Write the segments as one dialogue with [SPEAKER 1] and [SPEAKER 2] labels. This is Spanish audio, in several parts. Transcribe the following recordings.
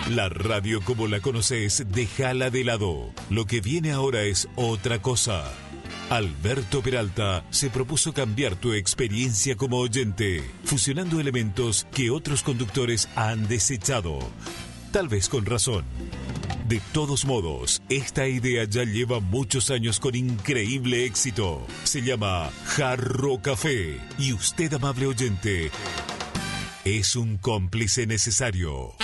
[SPEAKER 1] La radio como la conoces, déjala de lado. Lo que viene ahora es otra cosa. Alberto Peralta se propuso cambiar tu experiencia como oyente, fusionando elementos que otros conductores han desechado. Tal vez con razón. De todos modos, esta idea ya lleva muchos años con increíble éxito. Se llama Jarro Café y usted, amable oyente, es un cómplice necesario.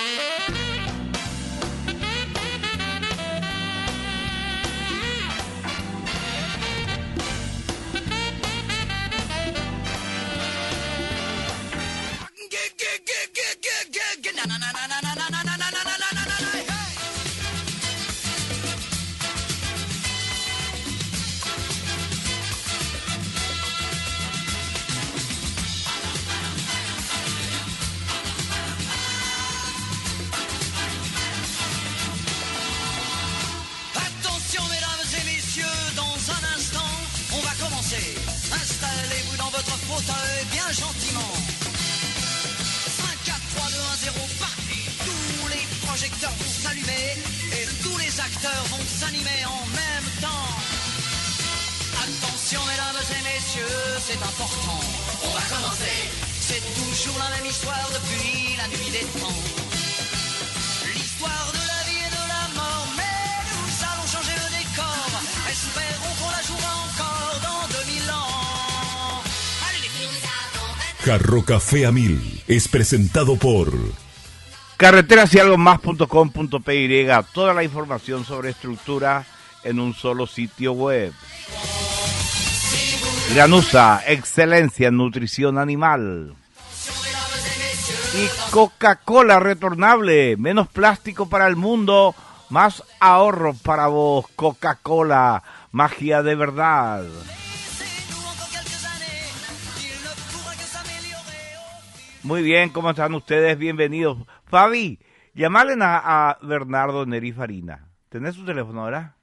[SPEAKER 1] Jarro Café a 1000 es presentado por
[SPEAKER 2] carreterasYalgomas.com.py. Toda la información sobre estructura en un solo sitio web. Granusa, excelencia en nutrición animal. Y Coca-Cola retornable, menos plástico para el mundo, más ahorro para vos. Coca-Cola, magia de verdad. Muy bien, ¿cómo están ustedes? Bienvenidos. Fabi, llamale a Bernardo Neri Farina. ¿Tenés su teléfono ahora?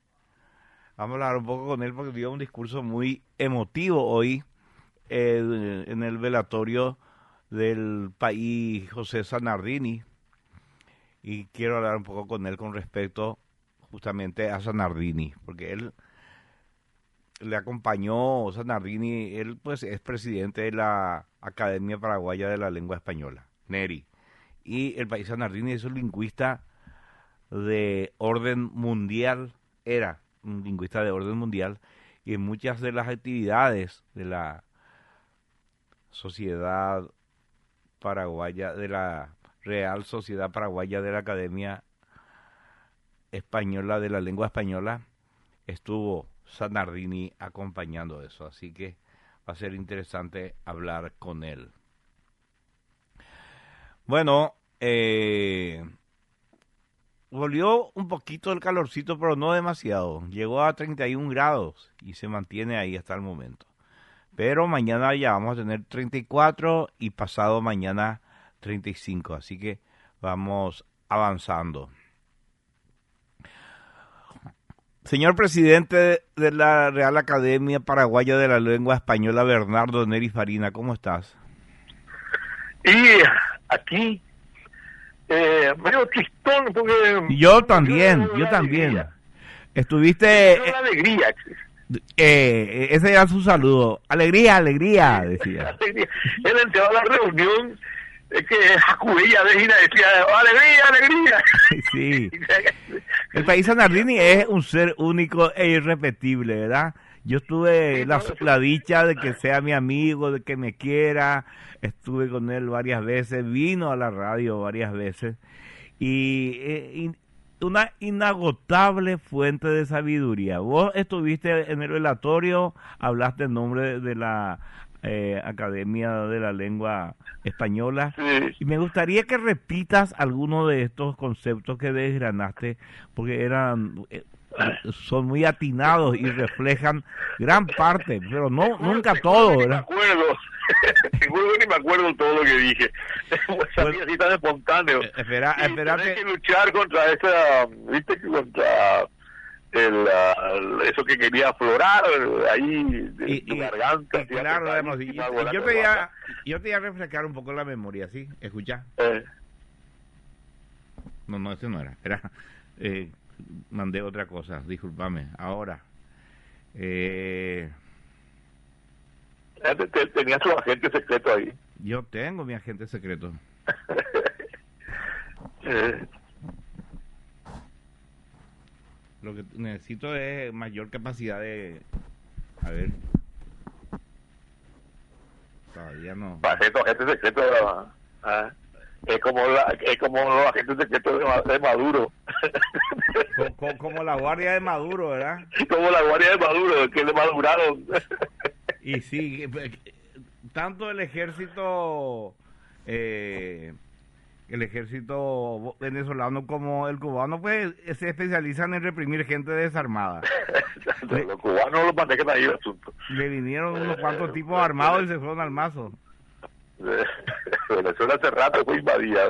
[SPEAKER 2] Vamos a hablar un poco con él porque dio un discurso muy emotivo hoy en el velatorio del país José Zanardini. Y quiero hablar un poco con él con respecto justamente a Zanardini, porque él le acompañó, Zanardini, él pues es presidente de la Academia Paraguaya de la Lengua Española, Neri, y el país Zanardini es un lingüista de orden mundial, era un lingüista de orden mundial, y en muchas de las actividades de la Sociedad Paraguaya, de la Real Sociedad Paraguaya de la Academia Española de la Lengua Española, estuvo Zanardini acompañando eso, así que va a ser interesante hablar con él. Bueno, volvió un poquito el calorcito, pero no demasiado. Llegó a 31 grados y se mantiene ahí hasta el momento. Pero mañana ya vamos a tener 34 y pasado mañana 35, así que vamos avanzando. Señor presidente de la Real Academia Paraguaya de la Lengua Española, Bernardo Neri Farina, ¿cómo estás?
[SPEAKER 3] Y aquí, medio tristón, porque...
[SPEAKER 2] Yo también. Estuviste...
[SPEAKER 3] la alegría.
[SPEAKER 2] ese era su saludo. Alegría, decía.
[SPEAKER 3] Alegría. Él entró a la reunión, que acudía de gira, decía, alegría.
[SPEAKER 2] Sí. El país Zanardini es un ser único e irrepetible, ¿verdad? Yo tuve la dicha de que sea mi amigo, de que me quiera. Estuve con él varias veces, vino a la radio varias veces. Y una inagotable fuente de sabiduría. Vos estuviste en el velatorio, hablaste en nombre de la Academia de la Lengua Española, sí. Y me gustaría que repitas algunos de estos conceptos que desgranaste, porque son muy atinados y reflejan gran parte, pero nunca todo, ¿verdad?
[SPEAKER 3] Seguro que ni me acuerdo todo lo que dije. Sabía así tan espontáneo.
[SPEAKER 2] Espérate.
[SPEAKER 3] Tienes que luchar contra esa, viste, contra eso que quería aflorar ahí de tu garganta.
[SPEAKER 2] Claro, además, yo te voy a refrescar un poco la memoria, ¿sí? Escucha. No, ese no era. Mandé otra cosa, discúlpame. Ahora.
[SPEAKER 3] Tenía su agente secreto ahí.
[SPEAKER 2] Yo tengo mi agente secreto. Lo que necesito es mayor capacidad de... A ver. Todavía no.
[SPEAKER 3] Para ser tu agente secreto, es como los agentes secretos de Maduro.
[SPEAKER 2] Como la guardia de Maduro, ¿verdad?
[SPEAKER 3] Como la guardia de Maduro, que le maduraron.
[SPEAKER 2] Y sí, tanto el ejército venezolano como el cubano, pues se especializan en reprimir gente desarmada.
[SPEAKER 3] Los cubanos los manejan ahí el asunto.
[SPEAKER 2] Le vinieron unos cuantos tipos armados y se fueron al mazo.
[SPEAKER 3] Venezuela hace rato fue invadida.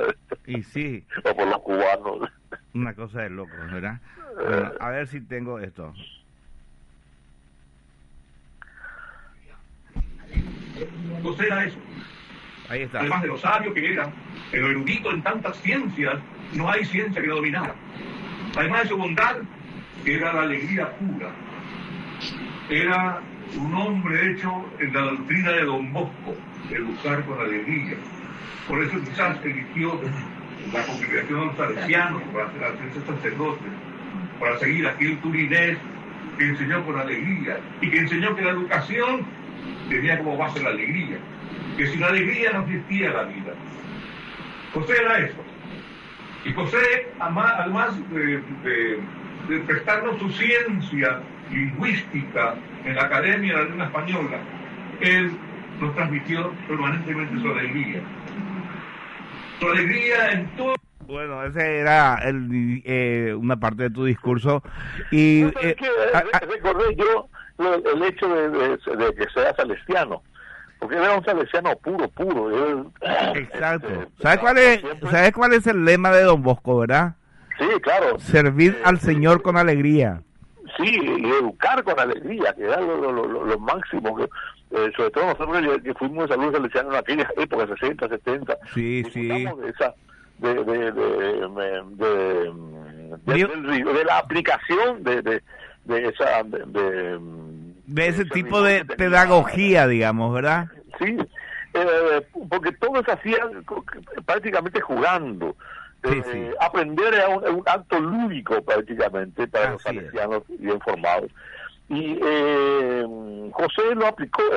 [SPEAKER 2] Y sí.
[SPEAKER 3] O por los cubanos.
[SPEAKER 2] Una cosa de loco, ¿verdad? Bueno, a ver si tengo esto.
[SPEAKER 4] José era eso.
[SPEAKER 2] Ahí está.
[SPEAKER 4] Además de lo sabio que era, el erudito en tantas ciencias, no hay ciencia que lo dominara. Además de su bondad, era la alegría pura. Era un hombre hecho en la doctrina de Don Bosco, educar con alegría. Por eso quizás eligió la congregación salesiana para hacerse sacerdote, para seguir a aquel turinés que enseñó con alegría y que enseñó que la educación tenía como base la alegría, que sin alegría no existía la vida. José era eso. Y José, además de prestarnos su ciencia lingüística en la Academia de la Lengua Española, él nos transmitió permanentemente su alegría. Su alegría en todo.
[SPEAKER 2] Bueno, ese era una parte de tu discurso. Y
[SPEAKER 3] recordé yo el hecho de que sea salesiano, porque él era un salesiano puro.
[SPEAKER 2] Exacto. ¿Sabes cuál es el lema de Don Bosco, verdad?
[SPEAKER 3] Sí, claro.
[SPEAKER 2] Servir al Señor con alegría.
[SPEAKER 3] Sí, y educar con alegría, que era lo máximo, que sobre todo nosotros que fuimos de salud salesiano en aquellas épocas, 60, 70.
[SPEAKER 2] Sí.
[SPEAKER 3] De esa, de la aplicación de
[SPEAKER 2] ese tipo de pedagogía, digamos, ¿verdad?
[SPEAKER 3] Sí, porque todo se hacía prácticamente jugando.
[SPEAKER 2] Sí.
[SPEAKER 3] Aprender era un acto lúdico prácticamente para los salesianos bien formados. Y José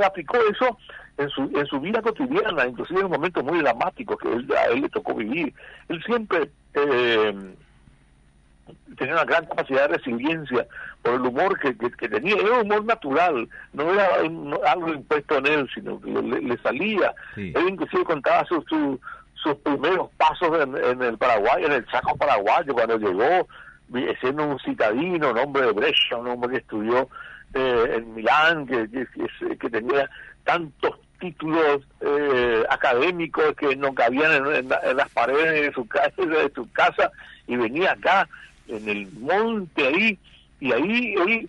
[SPEAKER 3] aplicó eso en su vida cotidiana, inclusive en momentos muy dramáticos que a él le tocó vivir. Él siempre tenía una gran capacidad de resiliencia por el humor que tenía. Era un humor natural, no era algo impuesto en él, sino que le salía.
[SPEAKER 2] Sí.
[SPEAKER 3] Él inclusive contaba sus primeros pasos en el Paraguay, en el Chaco paraguayo, cuando llegó, siendo un citadino, un hombre de Brescia, un hombre que estudió en Milán, que tenía tantos títulos académicos que no cabían en las paredes de su casa, y venía acá en el monte ahí él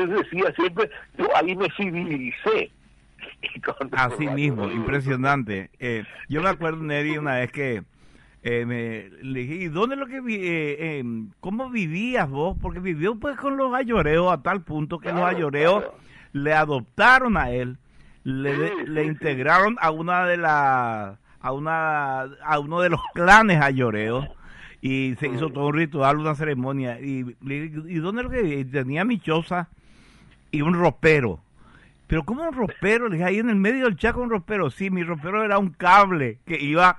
[SPEAKER 3] decía siempre, yo ahí me civilicé.
[SPEAKER 2] Así mismo, impresionante. Yo me acuerdo, Neri, una vez que le dije, ¿y dónde es lo que cómo vivías vos? Porque vivió pues con los ayoreos a tal punto que los ayoreos le adoptaron a él, le integraron a uno de los clanes ayoreos, y se hizo todo un ritual, una ceremonia. Y le dije, ¿y dónde es lo que vivía? Tenía mi choza y un ropero. Pero ¿cómo un ropero? Le dije, ahí en el medio del Chaco un ropero. Sí, mi ropero era un cable que iba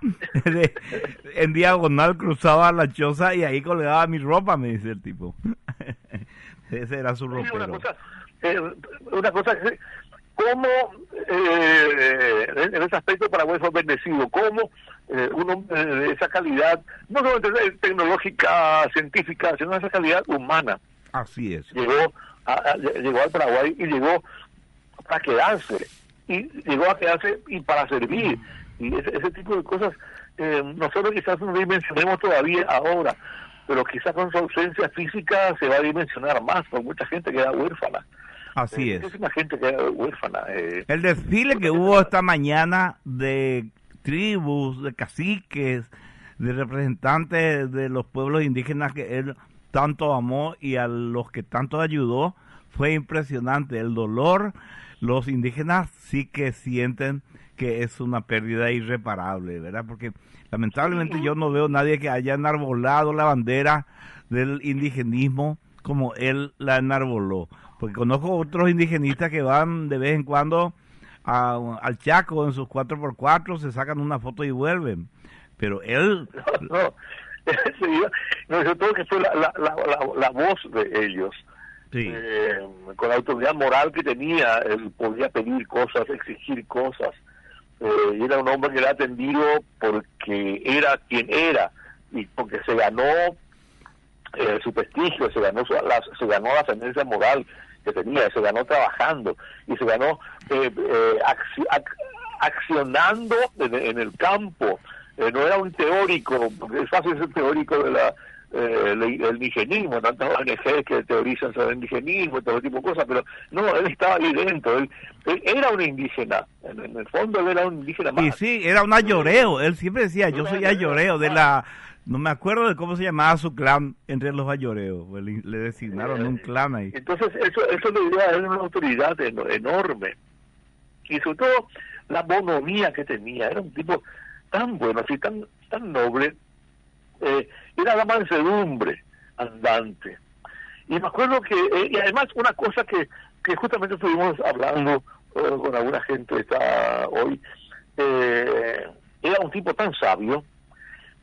[SPEAKER 2] en diagonal, cruzaba la choza y ahí colgaba mi ropa, me dice el tipo. Ese era su ropero.
[SPEAKER 3] Una cosa que, ¿cómo en ese aspecto Paraguay fue bendecido? ¿Cómo un hombre de esa calidad, no solamente tecnológica, científica, sino de esa calidad humana?
[SPEAKER 2] Así es.
[SPEAKER 3] Llegó al Paraguay y llegó para quedarse, y para servir, y ese tipo de cosas nosotros quizás no dimensionemos todavía ahora, pero quizás con su ausencia física se va a dimensionar más, por mucha gente queda huérfana.
[SPEAKER 2] Así es.
[SPEAKER 3] Muchísima gente queda huérfana.
[SPEAKER 2] El desfile que hubo esta mañana de tribus, de caciques, de representantes de los pueblos indígenas que él tanto amó y a los que tanto ayudó, fue impresionante. El dolor, los indígenas sí que sienten que es una pérdida irreparable, ¿verdad? Porque lamentablemente yo no veo nadie que haya enarbolado la bandera del indigenismo como él la enarboló. Porque conozco otros indigenistas que van de vez en cuando al Chaco en sus 4x4, se sacan una foto y vuelven. Pero él...
[SPEAKER 3] No, yo creo que fue la voz de ellos.
[SPEAKER 2] Sí.
[SPEAKER 3] Con la autoridad moral que tenía, él podía pedir cosas, exigir cosas. Y era un hombre que era atendido porque era quien era y porque se ganó su prestigio, se ganó la ascendencia moral que tenía, se ganó trabajando y se ganó accionando en el campo. No era un teórico, porque es fácil ser teórico de el indigenismo, tantas ONG que teorizan sobre el indigenismo y todo tipo de cosas, pero no, él estaba ahí dentro, él era un indígena, en el fondo él era un indígena más.
[SPEAKER 2] Y sí, era un ayoreo, él siempre decía, yo soy ayoreo de la... No me acuerdo de cómo se llamaba su clan entre los ayoreos, le designaron un clan ahí.
[SPEAKER 3] Entonces eso le dio a él una autoridad enorme, y sobre todo la bonomía que tenía, era un tipo tan bueno, así tan noble, era la mansedumbre andante. Y me acuerdo que, y además una cosa que justamente estuvimos hablando con alguna gente hoy, era un tipo tan sabio,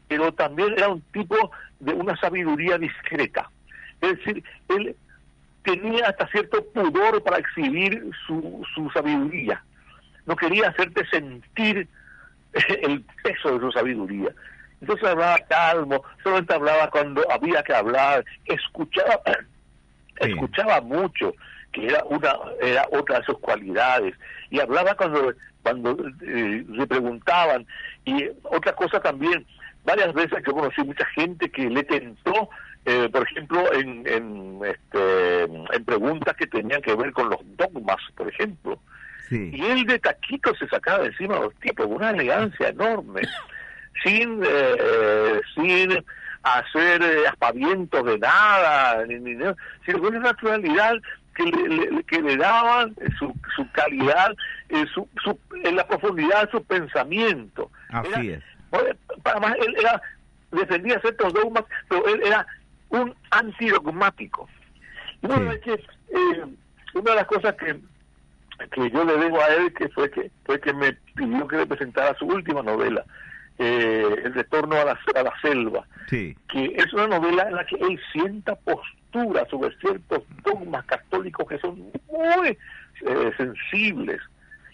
[SPEAKER 3] pero también era un tipo de una sabiduría discreta. Es decir, él tenía hasta cierto pudor para exhibir su sabiduría. No quería hacerte sentir el peso de su sabiduría. Entonces hablaba calmo, solamente hablaba cuando había que hablar, escuchaba mucho, que era otra de sus cualidades, y hablaba cuando le preguntaban. Y otra cosa también, varias veces yo conocí mucha gente que le tentó, por ejemplo, en preguntas que tenían que ver con los dogmas, por ejemplo.
[SPEAKER 2] Sí. Y
[SPEAKER 3] él de taquito se sacaba de encima a los tipos, con una elegancia enorme, sin hacer aspavientos de nada, sino con una naturalidad que le daban su calidad, en la profundidad de su pensamiento.
[SPEAKER 2] Así es.
[SPEAKER 3] Para más, él defendía ciertos dogmas, pero él era un antidogmático. Y bueno, sí. Una de las cosas que yo le debo a él fue que me pidió que le presentara su última novela, El retorno a la selva,
[SPEAKER 2] sí.
[SPEAKER 3] Que es una novela en la que él sienta postura sobre ciertos dogmas católicos que son muy sensibles,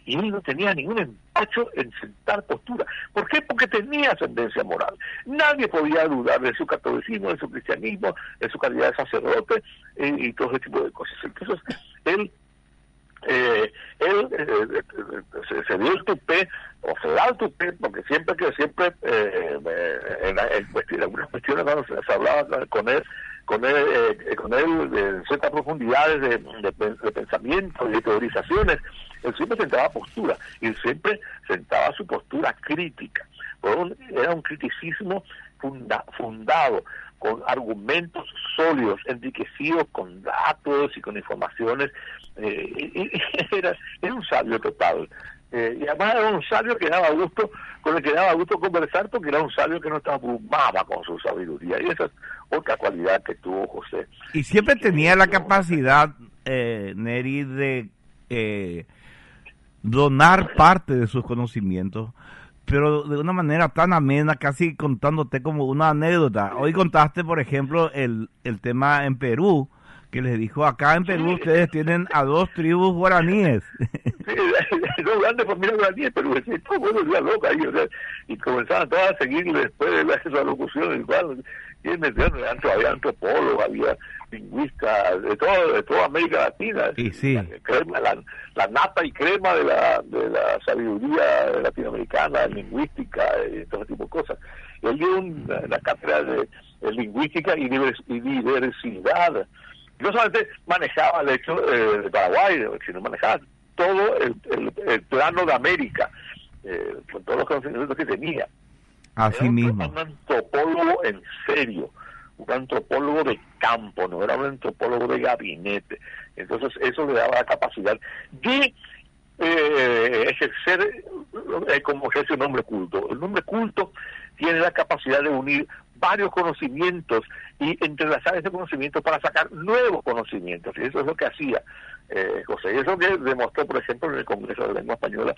[SPEAKER 3] y él no tenía ningún empacho en sentar postura. ¿Por qué? Porque tenía ascendencia moral. Nadie podía dudar de su catolicismo, de su cristianismo, de su calidad de sacerdote, y todo ese tipo de cosas. Entonces él se dio el tupé, o se da el tupé, porque siempre en algunas cuestiones cuando se hablaba con él de ciertas profundidades de pensamiento y de teorizaciones, él siempre sentaba postura, y siempre sentaba su postura crítica. Era un criticismo fundado, con argumentos sólidos, enriquecidos con datos y con informaciones. Era un sabio total. Y además era un sabio con el que daba gusto conversar, porque era un sabio que no te abrumaba con su sabiduría. Y esa es otra cualidad que tuvo José.
[SPEAKER 2] Y siempre tenía la capacidad, Neri, de donar parte de sus conocimientos, pero de una manera tan amena, casi contándote como una anécdota. Hoy contaste, por ejemplo, el tema en Perú, que les dijo, acá en Perú ustedes tienen a 2 tribus guaraníes.
[SPEAKER 3] Sí, 2 grandes familias guaraníes, pero todo bueno, día loca ahí, y comenzaban todas a seguirle después de esa locución, igual, había antropólogos, había lingüistas, de toda América Latina.
[SPEAKER 2] Y sí.
[SPEAKER 3] La nata y crema de la sabiduría latinoamericana, lingüística, y todo ese tipo de cosas. Y él dio una cátedra de lingüística y diversidad. No solamente manejaba el hecho de Paraguay, sino manejaba todo el plano de América, con todos los conocimientos que tenía.
[SPEAKER 2] Así
[SPEAKER 3] Era
[SPEAKER 2] mismo.
[SPEAKER 3] un antropólogo en serio, un antropólogo de campo, no era un antropólogo de gabinete. Entonces eso le daba la capacidad de ejercer como ejerce un hombre culto. El hombre culto tiene la capacidad de unir varios conocimientos y entrelazar ese conocimiento para sacar nuevos conocimientos, y eso es lo que hacía José. Y eso que demostró, por ejemplo, en el Congreso de Lengua Española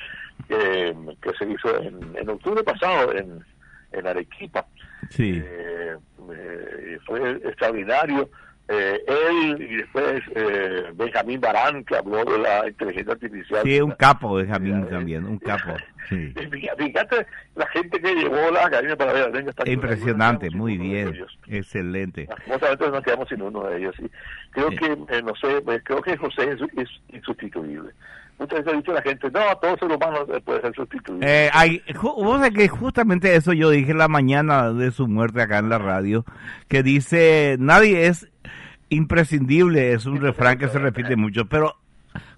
[SPEAKER 3] que se hizo en octubre pasado en Arequipa.
[SPEAKER 2] Sí.
[SPEAKER 3] Fue extraordinario. Él y después Benjamín Barán, que habló de la inteligencia artificial.
[SPEAKER 2] Sí, un capo, Benjamín también, un capo. Sí.
[SPEAKER 3] Fíjate la gente que llevó la Academia para la Lengua Española.
[SPEAKER 2] Impresionante, muy bien, excelente.
[SPEAKER 3] Nosotros nos quedamos sin uno de ellos. ¿Sí? Creo que, no sé, creo que José es insustituible. Muchas veces ha dicho la gente, no, todo ser humano puede ser sustituible.
[SPEAKER 2] Vos sabés que justamente eso yo dije la mañana de su muerte acá en la radio, que dice, nadie es imprescindible, es un refrán que se repite mucho, pero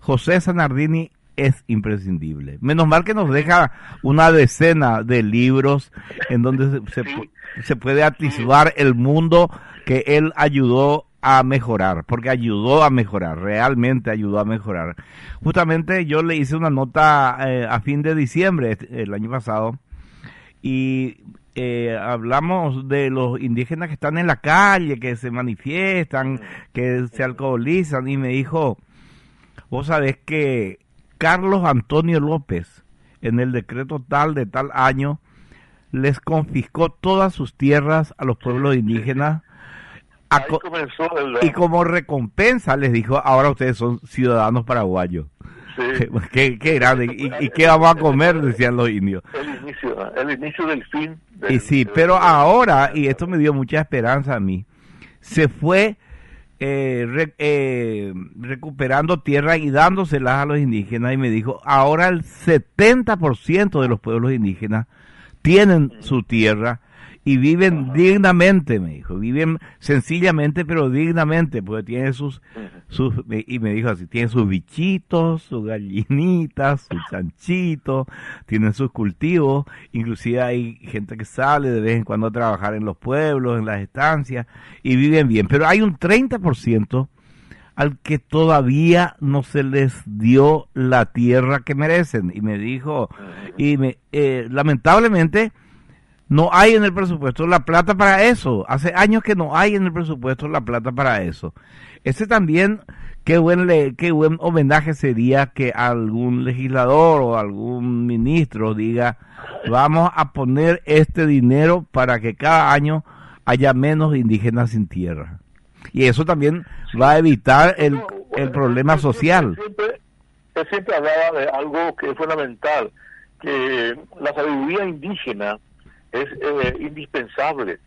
[SPEAKER 2] José Zanardini es imprescindible. Menos mal que nos deja una decena de libros en donde se puede atisbar el mundo que él ayudó a mejorar, porque ayudó a mejorar, realmente ayudó a mejorar. Justamente yo le hice una nota a fin de diciembre el año pasado y hablamos de los indígenas que están en la calle, que se manifiestan, que se alcoholizan, y me dijo, vos sabés que Carlos Antonio López, en el decreto tal de tal año, les confiscó todas sus tierras a los pueblos indígenas, y como recompensa les dijo, ahora ustedes son ciudadanos paraguayos. Sí. Qué grande. ¿Y qué vamos a comer? Decían los indios.
[SPEAKER 3] El inicio del fin.
[SPEAKER 2] Y sí, pero ahora, y esto me dio mucha esperanza a mí, se fue recuperando tierra y dándoselas a los indígenas, y me dijo, ahora el 70% de los pueblos indígenas tienen su tierra y viven dignamente, me dijo, viven sencillamente pero dignamente, porque tienen y me dijo así, tienen sus bichitos, sus gallinitas, sus chanchitos, tienen sus cultivos, inclusive hay gente que sale de vez en cuando a trabajar en los pueblos, en las estancias, y viven bien, pero hay un 30% al que todavía no se les dio la tierra que merecen, y me dijo, lamentablemente, no hay en el presupuesto la plata para eso. Hace años que no hay en el presupuesto la plata para eso. Ese también, qué buen homenaje sería que algún legislador o algún ministro diga, vamos a poner este dinero para que cada año haya menos indígenas sin tierra. Y eso también va a evitar el problema social.
[SPEAKER 3] Él siempre hablaba de algo que es fundamental, que la sabiduría indígena es indispensable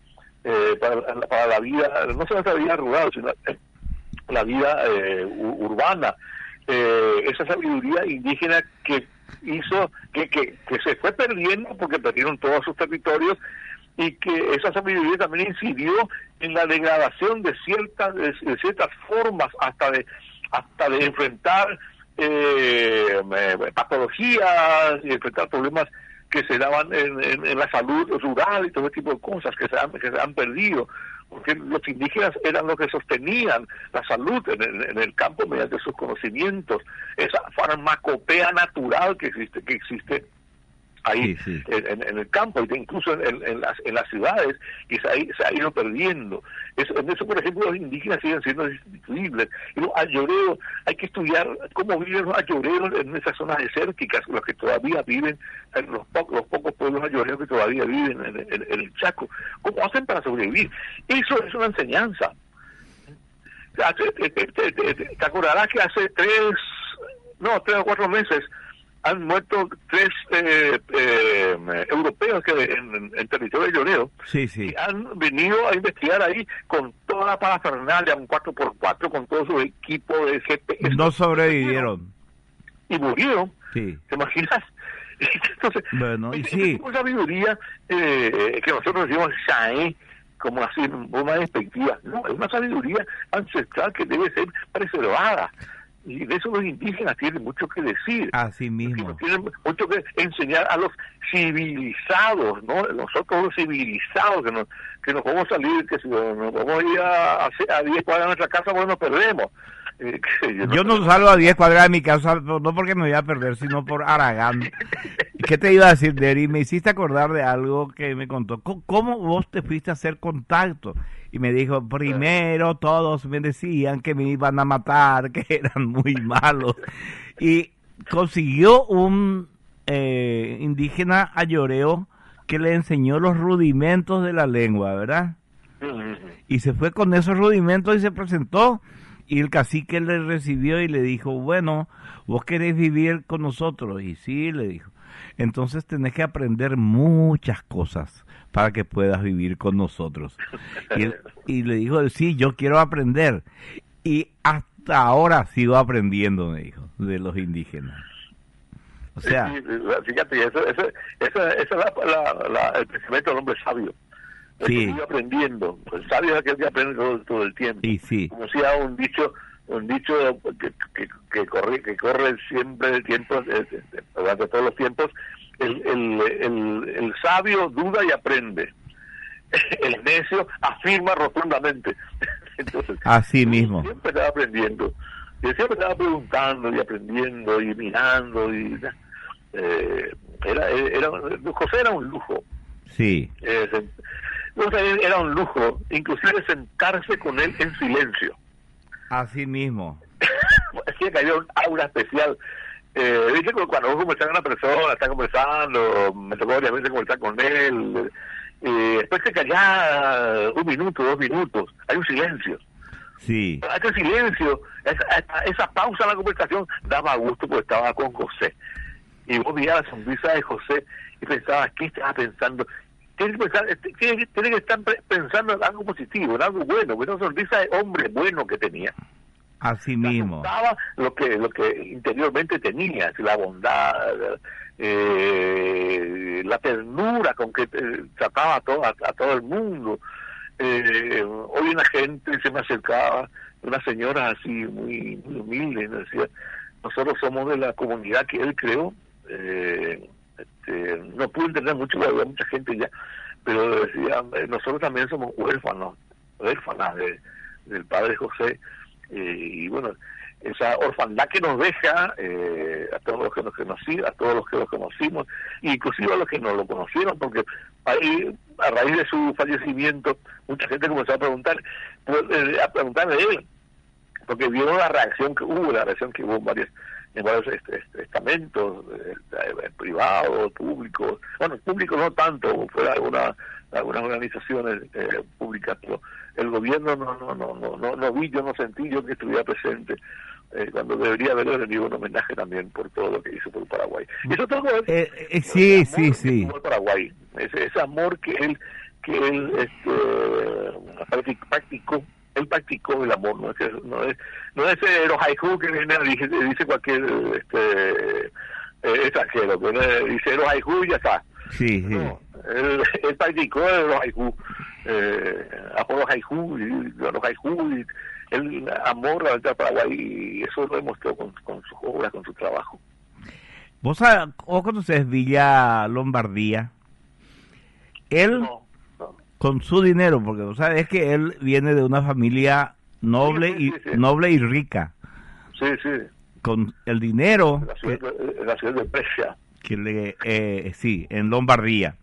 [SPEAKER 3] para la vida, no solo la vida rural, sino la vida urbana. Esa sabiduría indígena que hizo que se fue perdiendo porque perdieron todos sus territorios, y que esa sabiduría también incidió en la degradación de ciertas formas hasta de enfrentar patologías y enfrentar problemas que se daban en la salud rural y todo ese tipo de cosas que se han perdido, porque los indígenas eran los que sostenían la salud en el campo mediante sus conocimientos, esa farmacopea natural que existe ahí, sí. En el campo, incluso en las ciudades, y se ha ido perdiendo. En eso, por ejemplo, los indígenas siguen siendo insustituibles. Y los ayoreros, hay que estudiar cómo viven los ayoreros en esas zonas desérticas, los que todavía viven, los pocos pueblos ayoreros que todavía viven en el Chaco. ¿Cómo hacen para sobrevivir? Eso es una enseñanza. Te acordarás que hace 3 o 4 meses han muerto 3 europeos que en territorio de Lloreo,
[SPEAKER 2] sí.
[SPEAKER 3] Y han venido a investigar ahí con toda la parafernalia, un 4x4, con todo su equipo de GPS.
[SPEAKER 2] No sobrevivieron.
[SPEAKER 3] Y murieron.
[SPEAKER 2] Sí.
[SPEAKER 3] ¿Te imaginas? Entonces,
[SPEAKER 2] bueno, y sí.
[SPEAKER 3] Una sabiduría que nosotros decimos Shae, como así, en forma despectiva. No, es una sabiduría ancestral que debe ser preservada. Y de eso los indígenas tienen mucho que decir.
[SPEAKER 2] Así mismo.
[SPEAKER 3] Tienen mucho que enseñar a los civilizados, ¿no? Nosotros los civilizados, que nos vamos a salir, que si nos vamos a ir a 10 cuadras de nuestra casa, bueno, nos perdemos.
[SPEAKER 2] Yo no salgo a 10 cuadras de mi casa, no porque me voy a perder, sino por Aragán. ¿Qué te iba a decir, Neri? Me hiciste acordar de algo que me contó. ¿Cómo vos te fuiste a hacer contacto? Y me dijo, primero todos me decían que me iban a matar, que eran muy malos. Y consiguió un indígena ayoreo que le enseñó los rudimentos de la lengua, ¿verdad? Y se fue con esos rudimentos y se presentó. Y el cacique le recibió y le dijo, bueno, vos querés vivir con nosotros. Y sí, le dijo, entonces tenés que aprender muchas cosas para que puedas vivir con nosotros. Y le dijo, sí, yo quiero aprender. Y hasta ahora sigo aprendiendo, me dijo, de los indígenas. O sea...
[SPEAKER 3] Sí, fíjate, ese es el pensamiento del hombre sabio. El que sigue aprendiendo. El sabio es aquel que aprende todo el tiempo.
[SPEAKER 2] Y sí.
[SPEAKER 3] Como decía un dicho que corre siempre el tiempo, durante todos los tiempos, el sabio duda y aprende. El necio afirma rotundamente. Entonces,
[SPEAKER 2] así mismo.
[SPEAKER 3] Siempre estaba aprendiendo. Yo siempre estaba preguntando y aprendiendo y mirando. José era un lujo.
[SPEAKER 2] Sí.
[SPEAKER 3] Era un lujo, inclusive sentarse con él en silencio.
[SPEAKER 2] Así mismo.
[SPEAKER 3] Es que había un aura especial. Dice que cuando vos conversás con una persona, está conversando, me tocó varias veces conversar con él, después te callás 1 minuto, 2 minutos, hay un silencio.
[SPEAKER 2] Sí.
[SPEAKER 3] Ese silencio, esa pausa en la conversación daba gusto porque estaba con José. Y vos veías la sonrisa de José y pensabas, ¿qué estaba pensando? Tiene que estar pensando en algo positivo, en algo bueno, una sonrisa de hombre bueno que tenía.
[SPEAKER 2] Así mismo.
[SPEAKER 3] Notaba lo que interiormente tenía, la bondad, la ternura con que trataba a todo el mundo. Hoy una gente se me acercaba, una señora así muy humilde, y me decía, nosotros somos de la comunidad que él creó. No pude entender mucho, había mucha gente ya, pero decía, nosotros también somos huérfanas del padre José, y bueno, esa orfandad que nos deja a todos los que nos conocimos, a todos los que lo conocimos, inclusive a los que no lo conocieron, porque ahí, a raíz de su fallecimiento, mucha gente comenzó a preguntarle de él, porque vieron la reacción que hubo en varios estamentos, privados, públicos, bueno, públicos no tanto, fuera algunas organizaciones públicas, pero el gobierno no vi, yo no sentí yo que estuviera presente, cuando debería haberle rendido un homenaje también por todo lo que hizo por Paraguay. Y eso todo
[SPEAKER 2] sí.
[SPEAKER 3] Por Paraguay, ese amor que él practicó. Él practicó el amor, no es los haiku que dice cualquier extranjero, que dice los haiku y ya está.
[SPEAKER 2] Sí.
[SPEAKER 3] No, él practicó los haiku, amor los haiku y el amor a Paraguay, y eso lo demostró con sus obras, con su trabajo.
[SPEAKER 2] ¿Vos conocés Villa Lombardía? Él... No. Con su dinero, porque vos sabés que él viene de una familia noble y rica.
[SPEAKER 3] Sí.
[SPEAKER 2] Con el dinero...
[SPEAKER 3] La ciudad de Brescia.
[SPEAKER 2] En Lombardía.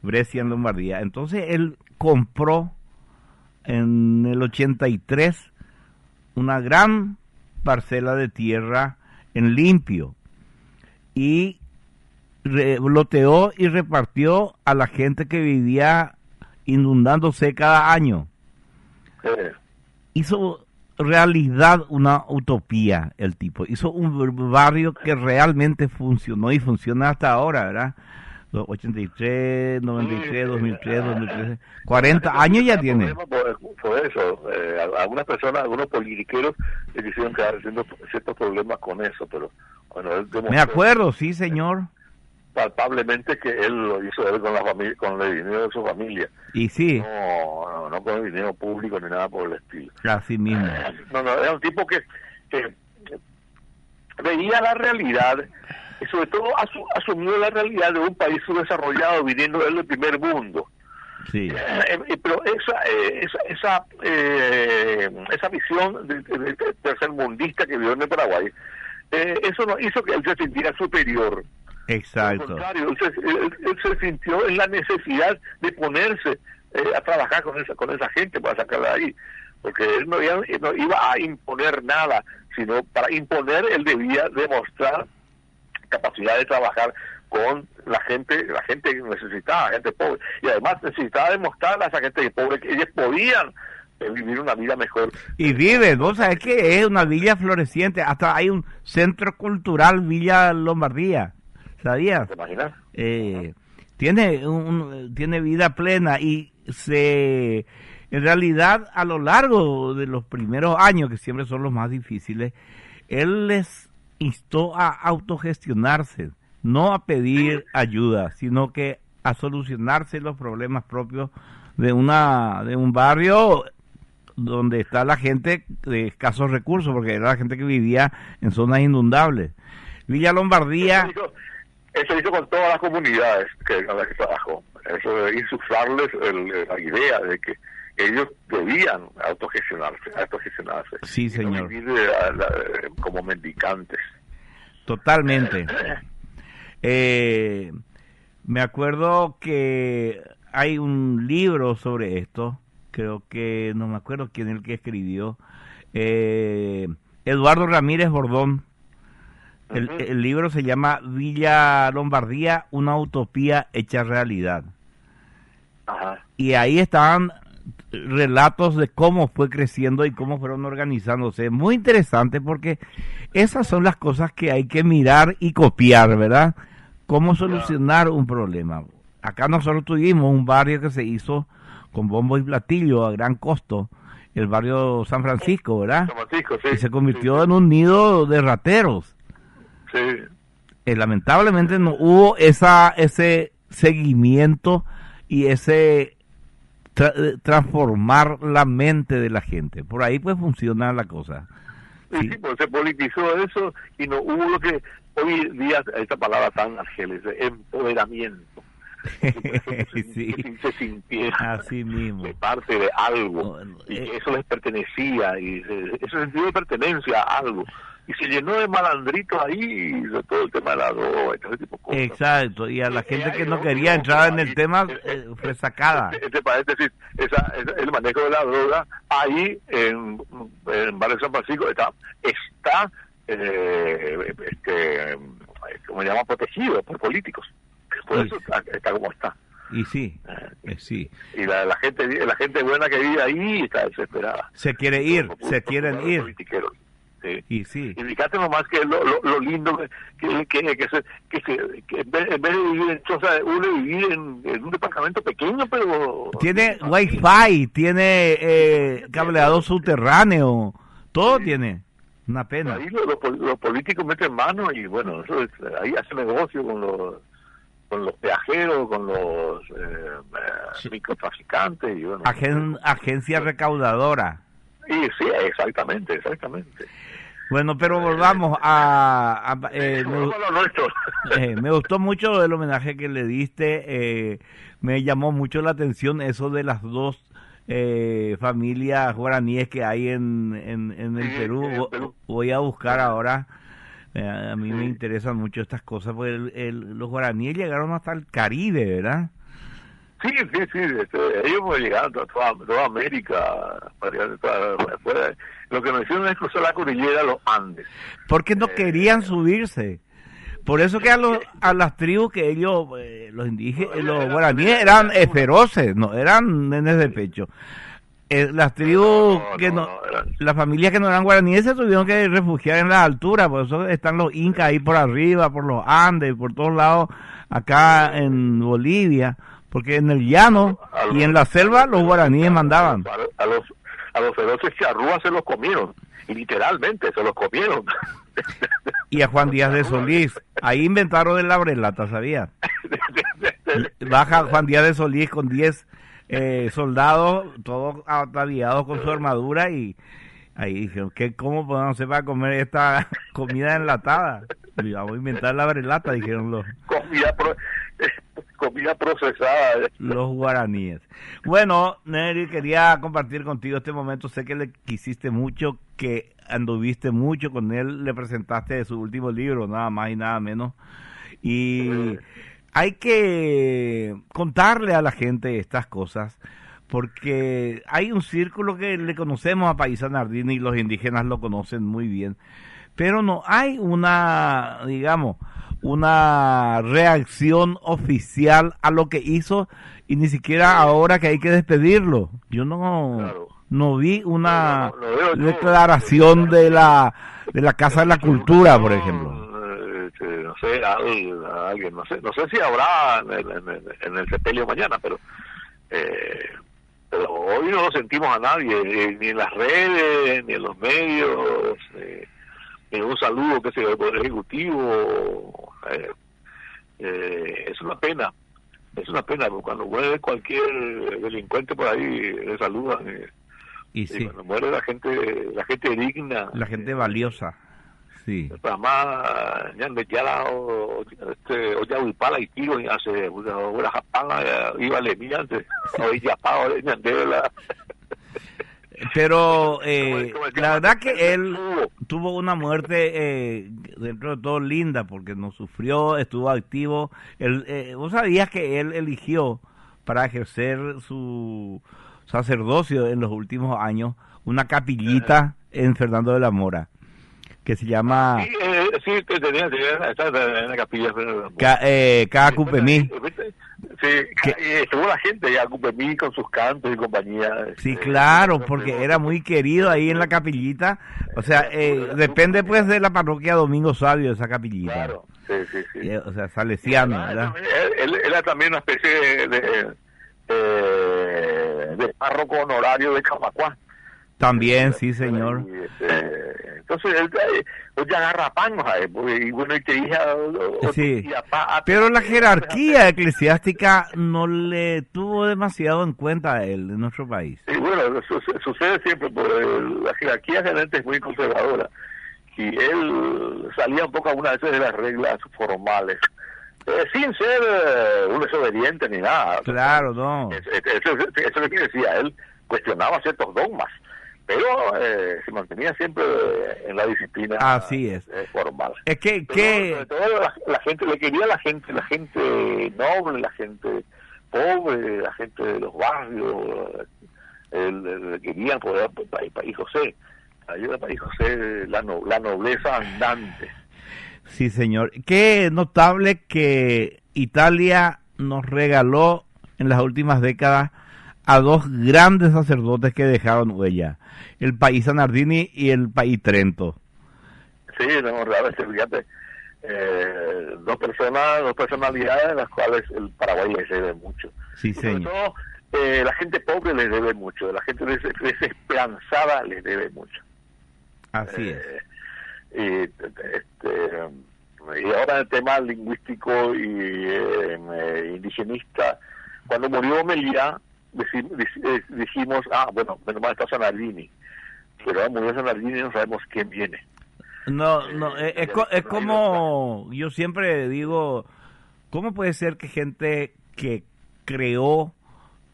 [SPEAKER 2] Brescia en Lombardía. Entonces él compró en el 83 una gran parcela de tierra en limpio. Y loteó y repartió a la gente que vivía inundándose cada año. Hizo realidad una utopía el tipo. Hizo un barrio que realmente funcionó y funciona hasta ahora, ¿verdad? 83, 93, 2003, 2013, 40 años ya tiene.
[SPEAKER 3] Por eso, algunas personas, algunos politiqueros le quisieron quedar haciendo ciertos problemas con eso, pero bueno, él
[SPEAKER 2] me acuerdo, sí, señor.
[SPEAKER 3] Palpablemente que él lo hizo él con el dinero de su familia.
[SPEAKER 2] Y sí.
[SPEAKER 3] No con el dinero público ni nada por el estilo.
[SPEAKER 2] Así mismo.
[SPEAKER 3] No, era un tipo que veía la realidad, y sobre todo asumió la realidad de un país subdesarrollado viniendo del primer mundo.
[SPEAKER 2] Sí.
[SPEAKER 3] Pero esa visión de tercermundista que vivió en el Paraguay, eso no hizo que él se sintiera superior.
[SPEAKER 2] Exacto.
[SPEAKER 3] Al contrario, él se sintió en la necesidad de ponerse a trabajar con esa gente para sacarla de ahí, porque él no iba a imponer nada, sino para imponer él debía demostrar capacidad de trabajar con la gente necesitada, gente pobre, y además necesitaba demostrarle a esa gente pobre que ellos podían vivir una vida mejor.
[SPEAKER 2] Y viven, vos sabés que es una villa floreciente, hasta hay un centro cultural Villa Lombardía, ¿sabías?
[SPEAKER 3] ¿Te imaginas?
[SPEAKER 2] Tiene vida plena y en realidad a lo largo de los primeros años, que siempre son los más difíciles, él les instó a autogestionarse, no a pedir ayuda, sino que a solucionarse los problemas propios de un barrio donde está la gente de escasos recursos, porque era la gente que vivía en zonas inundables. Villa Lombardía...
[SPEAKER 3] Eso hizo con todas las comunidades con las que trabajó. Eso de insuflarles la idea de que ellos debían autogestionarse.
[SPEAKER 2] Sí, señor.
[SPEAKER 3] No vivir como mendicantes.
[SPEAKER 2] Totalmente. Me acuerdo que hay un libro sobre esto, creo que, no me acuerdo quién es el que escribió, Eduardo Ramírez Bordón. El libro se llama Villa Lombardía, una utopía hecha realidad.
[SPEAKER 3] Ajá.
[SPEAKER 2] Y ahí estaban relatos de cómo fue creciendo y cómo fueron organizándose. Muy interesante porque esas son las cosas que hay que mirar y copiar, ¿verdad? Cómo solucionar un problema. Acá nosotros tuvimos un barrio que se hizo con bombo y platillo a gran costo, el barrio San Francisco, ¿verdad?
[SPEAKER 3] San Francisco, sí.
[SPEAKER 2] Y se convirtió en un nido de rateros.
[SPEAKER 3] Sí.
[SPEAKER 2] Lamentablemente no hubo ese seguimiento y ese transformar la mente de la gente. Por ahí pues funciona la cosa.
[SPEAKER 3] Sí, pues se politizó eso y no hubo lo que hoy día, esta palabra tan argeles, de empoderamiento.
[SPEAKER 2] Sí.
[SPEAKER 3] Que se sintiera
[SPEAKER 2] así mismo
[SPEAKER 3] de parte de algo, y que eso les pertenecía, y ese sentido de pertenencia a algo. Y se llenó de malandritos ahí, de todo el tema de la droga y todo ese tipo de cosas.
[SPEAKER 2] Exacto, y a la gente que no quería entrar en el tema fue sacada.
[SPEAKER 3] Este paréntesis, el manejo de la droga ahí en Barrio San Francisco está como se llama, protegido por políticos. Por eso está como está.
[SPEAKER 2] Y sí, sí.
[SPEAKER 3] Y la gente buena que vive ahí está desesperada.
[SPEAKER 2] Se quieren ir.
[SPEAKER 3] Sí.
[SPEAKER 2] Y sí.
[SPEAKER 3] Y fíjate nomás que lo lindo que en vez de vivir en choza, uno vivir en un departamento pequeño, pero
[SPEAKER 2] tiene wifi, tiene cableado subterráneo, todo tiene. Una pena.
[SPEAKER 3] Ahí los políticos meten mano y bueno, eso ahí hace negocio con los peajeros, con los microtraficantes y bueno.
[SPEAKER 2] Agencia recaudadora.
[SPEAKER 3] Sí, exactamente.
[SPEAKER 2] Bueno, pero volvamos me gustó mucho el homenaje que le diste, me llamó mucho la atención eso de las dos familias guaraníes que hay en el Perú. Voy a buscar ahora, a mí me interesan mucho estas cosas, porque los guaraníes llegaron hasta el Caribe, ¿verdad?
[SPEAKER 3] Sí, ellos llegaron a toda América, fuera. Lo que nos hicieron es cruzar la cordillera, los Andes.
[SPEAKER 2] Porque no querían subirse. Por eso que a las tribus que ellos, los indígenas, los guaraníes eran feroces, no eran nenes de pecho. Las tribus las familias que no eran guaraníes se tuvieron que refugiar en las alturas, por eso están los incas ahí por arriba, por los Andes, por todos lados, acá en Bolivia. Porque en el llano y en la selva los guaraníes mandaban.
[SPEAKER 3] A los feroces charrúas se los comieron, y literalmente se los comieron.
[SPEAKER 2] Y a Juan Díaz de Solís, ahí inventaron el labrelata, ¿sabías? Baja Juan Díaz de Solís con 10 soldados, todos ataviados con su armadura, y Ahí dijeron, ¿cómo podemos hacer para comer esta comida enlatada? Y vamos a inventar la brelata, dijeron
[SPEAKER 3] comida procesada.
[SPEAKER 2] los guaraníes. Bueno, Neri, quería compartir contigo este momento. Sé que le quisiste mucho, que anduviste mucho con él, le presentaste su último libro, nada más y nada menos. Y hay que contarle a la gente estas cosas, porque hay un círculo que le conocemos a Paisa Nardini y los indígenas lo conocen muy bien, pero no hay una, digamos, una reacción oficial a lo que hizo, y ni siquiera ahora que hay que despedirlo. Yo no vi una declaración de la Casa de la Cultura, por ejemplo.
[SPEAKER 3] No sé, alguien, no sé si habrá en el sepelio mañana, pero hoy no lo sentimos a nadie, ni en las redes, ni en los medios, ni un saludo que se del Poder Ejecutivo. Es una pena, porque cuando muere cualquier delincuente por ahí le saludan,
[SPEAKER 2] y sí,
[SPEAKER 3] cuando muere la gente digna,
[SPEAKER 2] la gente valiosa. Sí.
[SPEAKER 3] Además, Ñandetiala o Yahuipala y Tiro hace una japana iba a Lemía antes, hoy ya pago Ñandela.
[SPEAKER 2] Pero la verdad que él tuvo una muerte dentro de todo linda, porque no sufrió, estuvo activo. Vos sabías que él eligió para ejercer su sacerdocio en los últimos años una capillita en Fernando de la Mora, que se llama
[SPEAKER 3] tenía en la capilla
[SPEAKER 2] Cacupemí.
[SPEAKER 3] Sí, y estuvo la gente ya Cupemí con sus cantos y compañía.
[SPEAKER 2] Sí, claro, porque era muy querido ahí en la capillita. O sea, depende pues de la parroquia Domingo Sabio, esa capillita.
[SPEAKER 3] Claro, sí.
[SPEAKER 2] O sea, salesiano, ¿verdad?
[SPEAKER 3] Él era también una especie de párroco honorario de Camacuá.
[SPEAKER 2] También, sí, señor.
[SPEAKER 3] Entonces él ya agarra pan, y bueno, y te dije,
[SPEAKER 2] sí, pero la jerarquía eclesiástica no le tuvo demasiado en cuenta a él en nuestro país.
[SPEAKER 3] Y bueno, sucede siempre, porque la jerarquía realmente es muy conservadora, y él salía un poco algunas veces de las reglas formales, sin ser un desobediente ni nada.
[SPEAKER 2] Claro, no.
[SPEAKER 3] Eso es lo que decía, él cuestionaba ciertos dogmas, pero se mantenía siempre en la disciplina.
[SPEAKER 2] Así es.
[SPEAKER 3] Formal.
[SPEAKER 2] Es que
[SPEAKER 3] sobre todo la gente le quería, la gente noble, la gente pobre, la gente de los barrios, le querían poder País José, ayuda a País José, la nobleza andante.
[SPEAKER 2] Sí, señor. Qué notable que Italia nos regaló en las últimas décadas a dos grandes sacerdotes que dejaron huella, el Paisa Nardini y el País Trento.
[SPEAKER 3] Sí, no, realmente, fíjate, dos personalidades a las cuales el Paraguay les debe mucho.
[SPEAKER 2] Sí, señor.
[SPEAKER 3] Sobre todo, la gente pobre les debe mucho, la gente desesperanzada les debe mucho.
[SPEAKER 2] Así es.
[SPEAKER 3] Y ahora el tema lingüístico y indigenista, cuando murió Meliá, dijimos, bueno, menos mal está Sanardini, pero ahora murió Sanardini y no sabemos quién viene.
[SPEAKER 2] No, es como, yo siempre digo, ¿cómo puede ser que gente que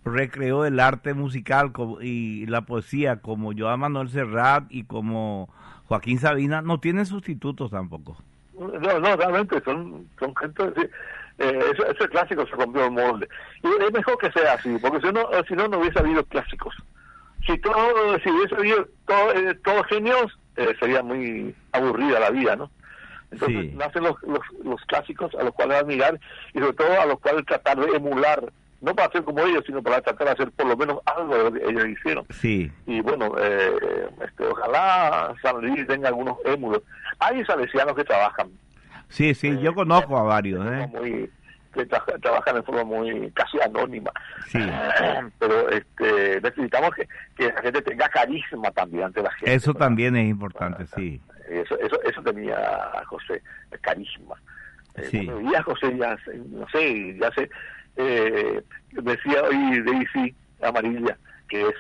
[SPEAKER 2] recreó el arte musical y la poesía, como Joan Manuel Serrat y como Joaquín Sabina, no tienen sustitutos tampoco?
[SPEAKER 3] No, realmente son gente, sí. Ese clásico se rompió el molde. Y es mejor que sea así, porque si no hubiese habido clásicos. Si hubiese habido todos genios, sería muy aburrida la vida, ¿no? Entonces
[SPEAKER 2] sí,
[SPEAKER 3] nacen los clásicos a los cuales admirar y sobre todo a los cuales tratar de emular, no para hacer como ellos, sino para tratar de hacer por lo menos algo de lo que ellos hicieron.
[SPEAKER 2] Sí.
[SPEAKER 3] Y bueno, ojalá San Luis tenga algunos émulos. Hay salesianos que trabajan.
[SPEAKER 2] Sí, yo conozco a varios,
[SPEAKER 3] que trabajan de forma muy casi anónima.
[SPEAKER 2] Sí.
[SPEAKER 3] Pero necesitamos que la gente tenga carisma también ante la gente.
[SPEAKER 2] Eso también es importante, sí.
[SPEAKER 3] Eso tenía José, el carisma.
[SPEAKER 2] Sí.
[SPEAKER 3] Cuando veía a José decía hoy Daisy Amarilla, que es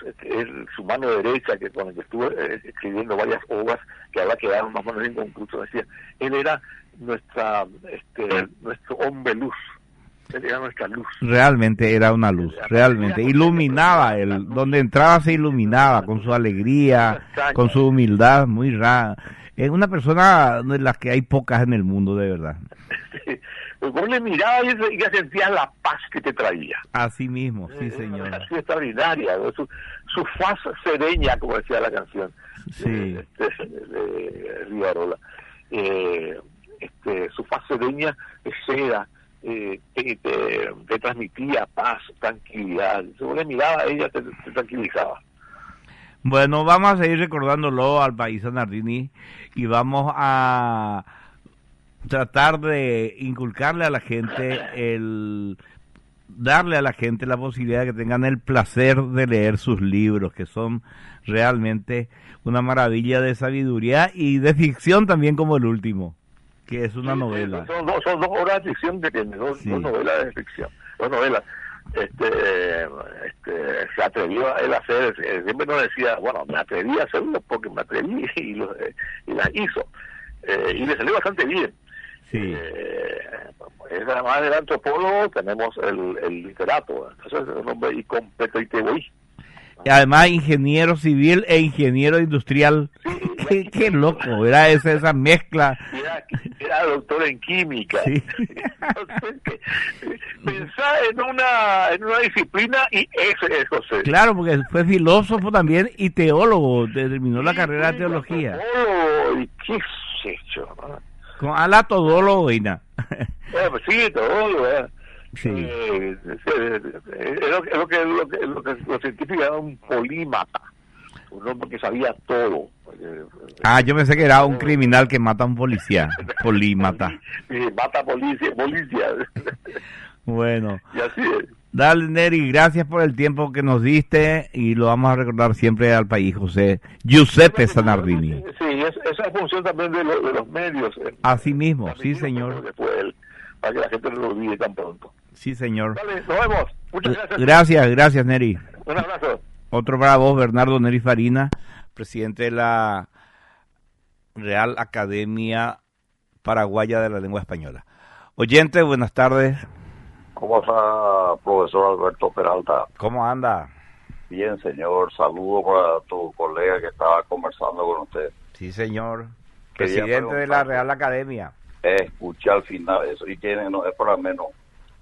[SPEAKER 3] su mano derecha, que con el que estuvo escribiendo varias obras que ahora quedaron más o menos inconclusas, decía, él era nuestro hombre luz, él era nuestra luz.
[SPEAKER 2] Realmente era una luz, realmente. Iluminaba, donde entraba se iluminaba con su alegría, con su humildad, muy rara. Es una persona de las que hay pocas en el mundo, de verdad.
[SPEAKER 3] Sí. Vos le mirabas y ya sentías la paz que te traía.
[SPEAKER 2] Así mismo, sí, señor.
[SPEAKER 3] Así extraordinaria, ¿no? Su faz sereña, como decía la canción
[SPEAKER 2] sí.
[SPEAKER 3] de Rivarola. Su faz sereña de seda, te transmitía paz, tranquilidad. Si vos le mirabas, ella te tranquilizaba.
[SPEAKER 2] Bueno, vamos a seguir recordándolo al país Zanardini y vamos a tratar de inculcarle a la gente, darle a la gente la posibilidad de que tengan el placer de leer sus libros, que son realmente una maravilla de sabiduría y de ficción también, como el último, que es una novela.
[SPEAKER 3] Son dos obras de ficción que tiene, dos novelas de ficción, dos novelas. Se atrevió a él a hacer, siempre nos decía, bueno, me atreví a hacerlo porque me atreví y las hizo, y le salió bastante bien.
[SPEAKER 2] Sí.
[SPEAKER 3] Además del antropólogo tenemos el literato, entonces es un hombre completo y te voy.
[SPEAKER 2] Y además ingeniero civil e ingeniero industrial. Sí, qué loco, era esa mezcla.
[SPEAKER 3] Era doctor en química.
[SPEAKER 2] Sí.
[SPEAKER 3] Pensá en una disciplina y ese es José.
[SPEAKER 2] Claro, porque fue filósofo también y teólogo, terminó la carrera de teología.
[SPEAKER 3] Teólogo, ¿y qué sé yo?
[SPEAKER 2] Con ala todólogo, Ina.
[SPEAKER 3] Pues sí, todólogo,
[SPEAKER 2] Sí.
[SPEAKER 3] Es lo que los científicos llaman un polímata, un hombre que sabía todo.
[SPEAKER 2] Yo pensé que era un criminal que mata a un policía, polímata.
[SPEAKER 3] Sí, mata policía.
[SPEAKER 2] Bueno,
[SPEAKER 3] y así es.
[SPEAKER 2] Dale, Neri, gracias por el tiempo que nos diste y lo vamos a recordar siempre al país, José Giuseppe Zanardini.
[SPEAKER 3] Sí, esa es función también de los medios.
[SPEAKER 2] Así mismo, sí, señor.
[SPEAKER 3] Para que la gente no lo olvide tan pronto.
[SPEAKER 2] Sí, señor.
[SPEAKER 3] Dale, nos vemos. Muchas gracias.
[SPEAKER 2] Gracias, Neri.
[SPEAKER 3] Un abrazo.
[SPEAKER 2] Otro para vos, Bernardo Neri Farina, presidente de la Real Academia Paraguaya de la Lengua Española. Oyente, buenas tardes.
[SPEAKER 5] ¿Cómo está, profesor Alberto Peralta?
[SPEAKER 2] ¿Cómo anda?
[SPEAKER 5] Bien, señor. Saludo para tu colega que estaba conversando con usted.
[SPEAKER 2] Sí, señor. Presidente de la Real Academia.
[SPEAKER 5] Escuché al final eso, y tiene, no es para menos.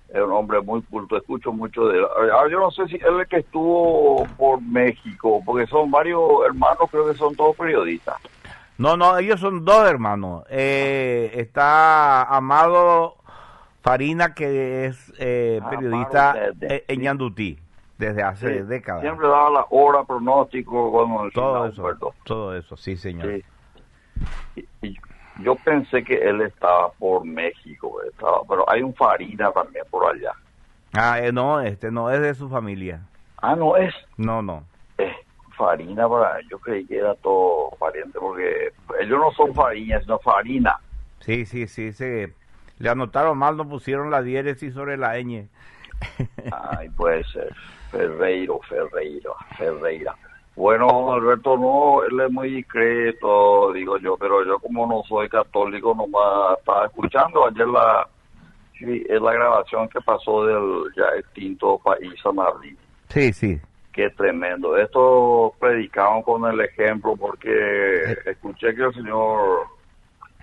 [SPEAKER 5] Es un hombre muy culto, escucho mucho de él. Yo no sé si él es el que estuvo por México, porque son varios hermanos, creo que son todos periodistas.
[SPEAKER 2] No, ellos son dos hermanos. Está Amado Farina, que es periodista en Ñandutí desde hace décadas.
[SPEAKER 5] Siempre daba la hora, pronóstico, cuando
[SPEAKER 2] todo eso, sí, señor.
[SPEAKER 5] Sí. Y yo pensé que él estaba por México, pero hay un Farina también por allá.
[SPEAKER 2] No es de su familia.
[SPEAKER 5] No es.
[SPEAKER 2] No.
[SPEAKER 5] Farina, yo creí que era todo pariente, porque ellos no son Farina, sino Farina.
[SPEAKER 2] Sí, le anotaron mal, no pusieron la diéresis sobre la ñ.
[SPEAKER 5] Puede ser. Ferreira. Bueno, Alberto, no, él es muy discreto, digo yo, pero yo como no soy católico, nomás estaba escuchando ayer la grabación que pasó del ya extinto país Zanardini.
[SPEAKER 2] Sí.
[SPEAKER 5] Qué tremendo. Esto predicaban con el ejemplo, porque escuché que el señor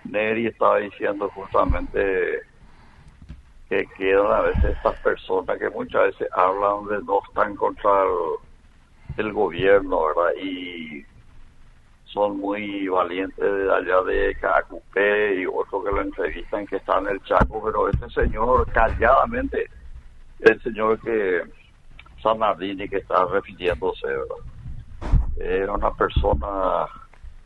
[SPEAKER 5] Neri estaba diciendo justamente que quedan a veces estas personas que muchas veces hablan de no están contra el gobierno, ¿verdad? Y son muy valientes de allá de Cacupé y otros que lo entrevistan que está en el Chaco, pero este señor calladamente, el señor que Zanardini que está refiriéndose, ¿verdad? Es una persona...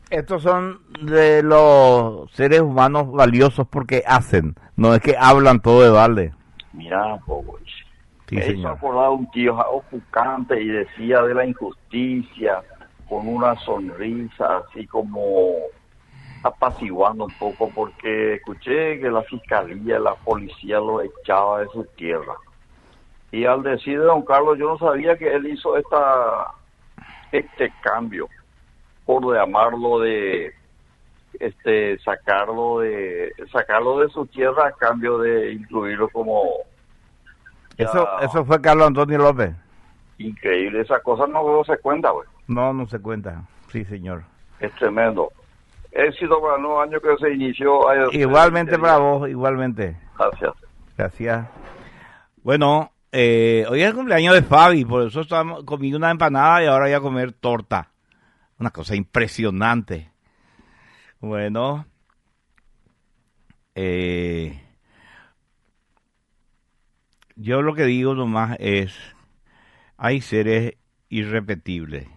[SPEAKER 2] Estos son de los seres humanos valiosos porque hacen, no es que hablan todo de balde.
[SPEAKER 5] Mira, poco.
[SPEAKER 2] Sí,
[SPEAKER 5] me hizo acordar un tío ofuscante y decía de la injusticia con una sonrisa así como apaciguando un poco, porque escuché que la fiscalía, la policía lo echaba de su tierra. Y al decir de don Carlos, yo no sabía que él hizo esta este cambio, por llamarlo de sacarlo de su tierra a cambio de incluirlo como
[SPEAKER 2] Eso fue Carlos Antonio López.
[SPEAKER 5] increíble. Esa cosa no se cuenta, güey.
[SPEAKER 2] No se cuenta. Sí, señor.
[SPEAKER 5] Es tremendo. Éxito para el nuevo año que se inició.
[SPEAKER 2] Igualmente para vos, igualmente.
[SPEAKER 5] Gracias.
[SPEAKER 2] Gracias. Bueno, hoy es el cumpleaños de Fabi, por eso comí una empanada y ahora voy a comer torta. Una cosa impresionante. Bueno, yo lo que digo nomás es, hay seres irrepetibles.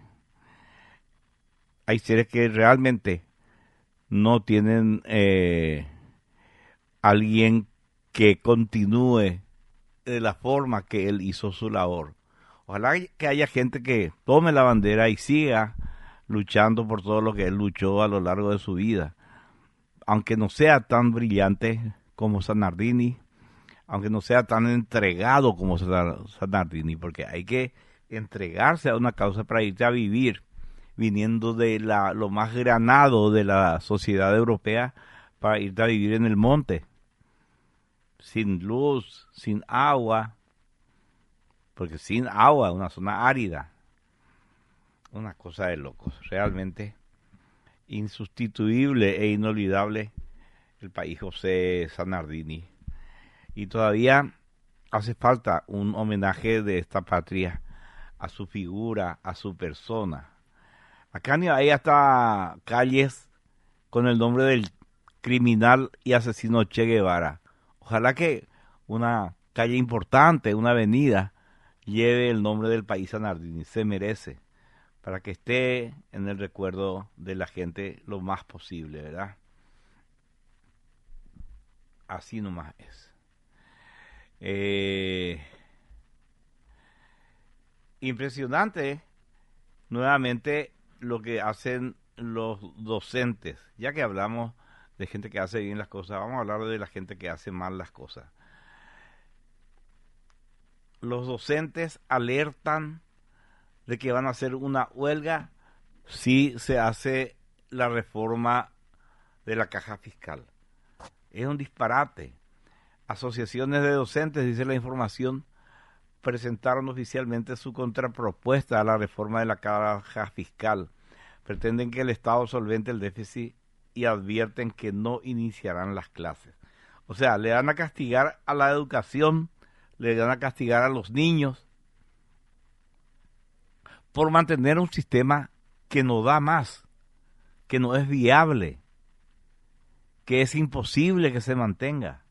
[SPEAKER 2] Hay seres que realmente no tienen alguien que continúe de la forma que él hizo su labor. Ojalá que haya gente que tome la bandera y siga luchando por todo lo que él luchó a lo largo de su vida. Aunque no sea tan brillante como Sanardini, aunque no sea tan entregado como Sanardini, porque hay que entregarse a una causa para irte a vivir, viniendo de lo más granado de la sociedad europea, para irte a vivir en el monte, sin luz, sin agua, porque sin agua, una zona árida, una cosa de locos, realmente insustituible e inolvidable el país José Sanardini. Y todavía hace falta un homenaje de esta patria a su figura, a su persona. Acá hay hasta calles con el nombre del criminal y asesino Che Guevara. Ojalá que una calle importante, una avenida, lleve el nombre del país Sanardini. Se merece, para que esté en el recuerdo de la gente lo más posible, ¿verdad? Así nomás es. Impresionante, nuevamente, lo que hacen los docentes. Ya que hablamos de gente que hace bien las cosas, vamos a hablar de la gente que hace mal las cosas. Los docentes alertan de que van a hacer una huelga si se hace la reforma de la caja fiscal. Es un disparate. Asociaciones de docentes, dice la información, presentaron oficialmente su contrapropuesta a la reforma de la caja fiscal. Pretenden que el Estado solvente el déficit y advierten que no iniciarán las clases. O sea, le van a castigar a la educación, le van a castigar a los niños por mantener un sistema que no da más, que no es viable, que es imposible que se mantenga.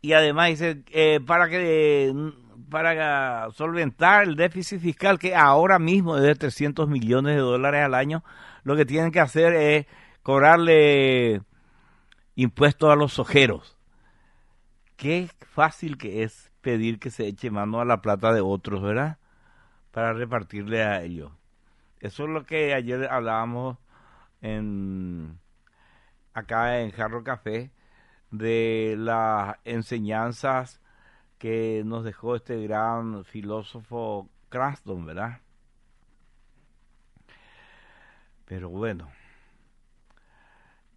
[SPEAKER 2] Y además dice, para solventar el déficit fiscal, que ahora mismo es de 300 millones de dólares al año, lo que tienen que hacer es cobrarle impuestos a los ojeros. Qué fácil que es pedir que se eche mano a la plata de otros, ¿verdad? Para repartirle a ellos. Eso es lo que ayer hablábamos acá en Jarro Café, de las enseñanzas que nos dejó este gran filósofo Cranston, ¿verdad? Pero bueno,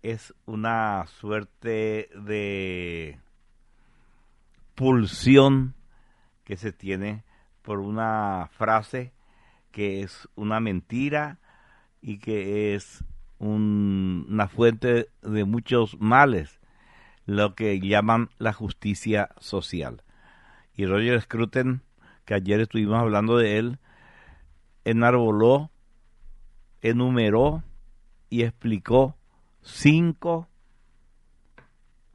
[SPEAKER 2] es una suerte de pulsión que se tiene por una frase que es una mentira y que es una fuente de muchos males, lo que llaman la justicia social. Y Roger Scruton, que ayer estuvimos hablando de él, enarboló, enumeró y explicó 5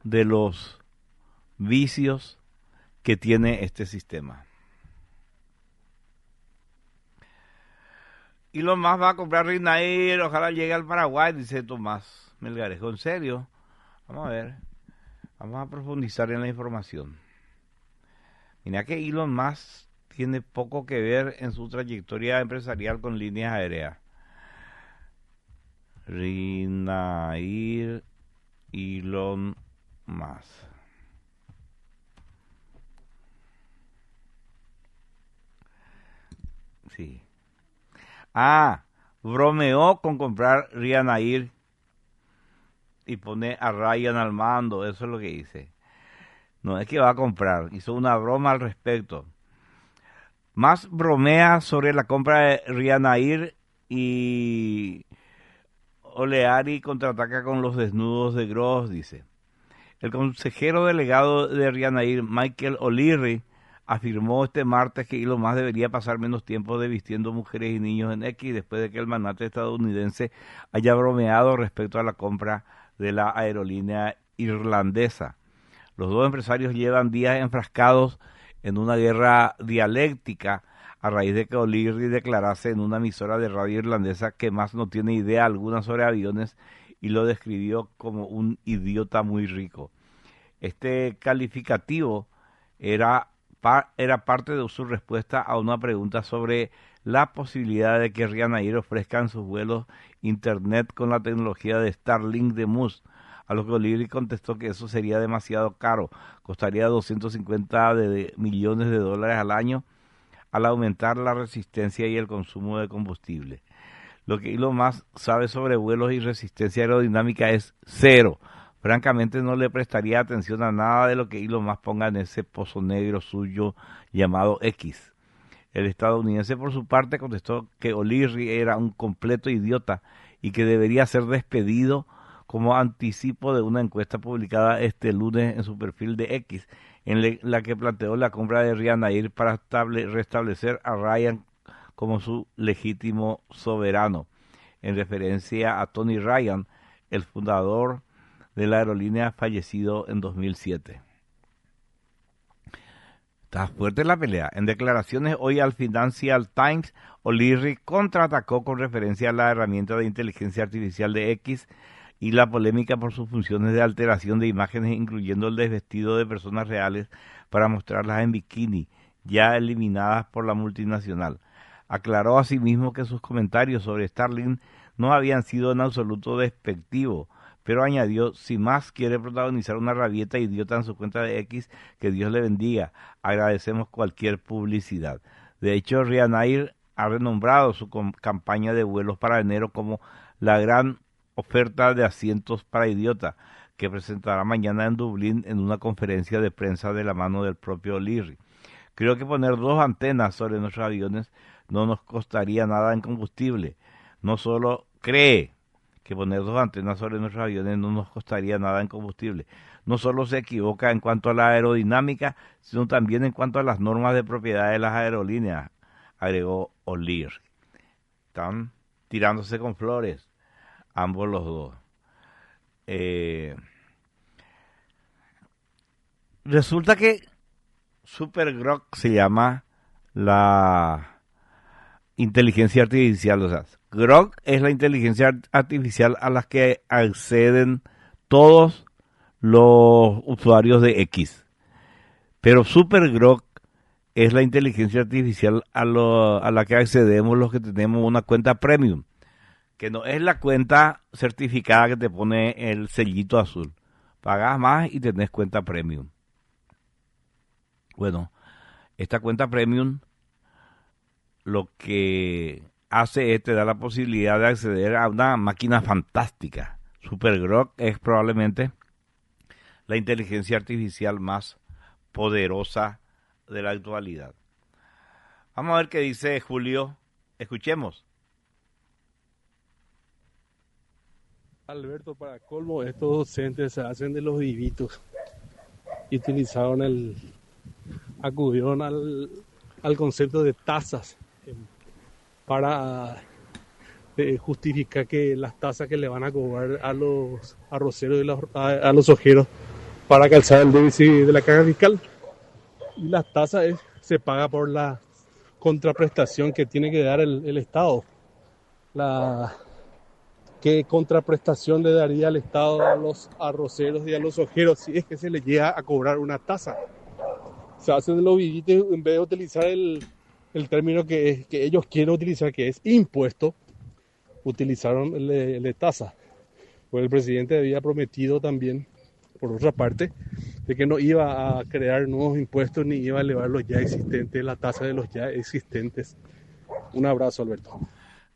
[SPEAKER 2] de los vicios que tiene este sistema. Y lo más va a comprar Rinair, ojalá llegue al Paraguay, dice Tomás Melgarejo. ¿En serio? Vamos a ver. Vamos a profundizar en la información. Mira que Elon Musk tiene poco que ver en su trayectoria empresarial con líneas aéreas. Rinair Elon Musk. Sí. Ah, bromeó con comprar Ryanair y pone a Ryan al mando, eso es lo que dice. No es que va a comprar, hizo una broma al respecto. Más bromea sobre la compra de Ryanair y Oleari contraataca con los desnudos de Gross, dice. El consejero delegado de Ryanair, Michael O'Leary, afirmó este martes que Elon Musk debería pasar menos tiempo desvistiendo mujeres y niños en X después de que el magnate estadounidense haya bromeado respecto a la compra de la aerolínea irlandesa. Los dos empresarios llevan días enfrascados en una guerra dialéctica a raíz de que O'Leary declarase en una emisora de radio irlandesa que Musk no tiene idea alguna sobre aviones y lo describió como un idiota muy rico. Este calificativo era parte de su respuesta a una pregunta sobre la posibilidad de que Ryanair ofrezca en sus vuelos internet con la tecnología de Starlink de Musk, a lo que O'Leary contestó que eso sería demasiado caro, costaría 250 millones de dólares al año al aumentar la resistencia y el consumo de combustible. Lo que Elon Musk sabe sobre vuelos y resistencia aerodinámica es cero. Francamente no le prestaría atención a nada de lo que Elon Musk ponga en ese pozo negro suyo llamado X. El estadounidense por su parte contestó que O'Leary era un completo idiota y que debería ser despedido como anticipo de una encuesta publicada este lunes en su perfil de X, en la que planteó la compra de Ryanair para restablecer a Ryan como su legítimo soberano, en referencia a Tony Ryan, el fundador de la aerolínea fallecido en 2007. Está fuerte la pelea. En declaraciones hoy al Financial Times, O'Leary contraatacó con referencia a la herramienta de inteligencia artificial de X y la polémica por sus funciones de alteración de imágenes, incluyendo el desvestido de personas reales para mostrarlas en bikini, ya eliminadas por la multinacional. Aclaró asimismo que sus comentarios sobre Starlink no habían sido en absoluto despectivos, pero añadió, si Musk quiere protagonizar una rabieta idiota en su cuenta de X, que Dios le bendiga, agradecemos cualquier publicidad. De hecho, Ryanair ha renombrado su campaña de vuelos para enero como la gran oferta de asientos para idiota, que presentará mañana en Dublín en una conferencia de prensa de la mano del propio O'Leary. Creo que poner 2 antenas sobre nuestros aviones no nos costaría nada en combustible. No solo cree que poner 2 antenas sobre nuestros aviones no nos costaría nada en combustible. No solo se equivoca en cuanto a la aerodinámica, sino también en cuanto a las normas de propiedad de las aerolíneas, agregó O'Leary. Están tirándose con flores, ambos los dos. Resulta que SuperGrok se llama la inteligencia artificial, o sea, Grok es la inteligencia artificial a la que acceden todos los usuarios de X. Pero SuperGrok es la inteligencia artificial a la que accedemos los que tenemos una cuenta premium, que no es la cuenta certificada que te pone el sellito azul. Pagas más y tenés cuenta premium. Bueno, esta cuenta premium lo que hace es te da la posibilidad de acceder a una máquina fantástica. SuperGrok es probablemente la inteligencia artificial más poderosa de la actualidad. Vamos a ver qué dice Julio. Escuchemos.
[SPEAKER 6] Alberto, para colmo, estos docentes se hacen de los vivitos y acudieron al concepto de tasas para justificar que las tasas que le van a cobrar a los arroceros y a los ojeros para calzar el déficit de la carga fiscal. Y las tasas se paga por la contraprestación que tiene que dar el Estado. ¿Qué contraprestación le daría el Estado a los arroceros y a los ojeros si es que se les llega a cobrar una tasa? Se hacen de los vivitos en vez de utilizar el término que ellos quieren utilizar, que es impuesto, utilizaron el de tasa. Pues el presidente había prometido también, por otra parte, de que no iba a crear nuevos impuestos ni iba a elevar los ya existentes, la tasa de los ya existentes. Un abrazo, Alberto.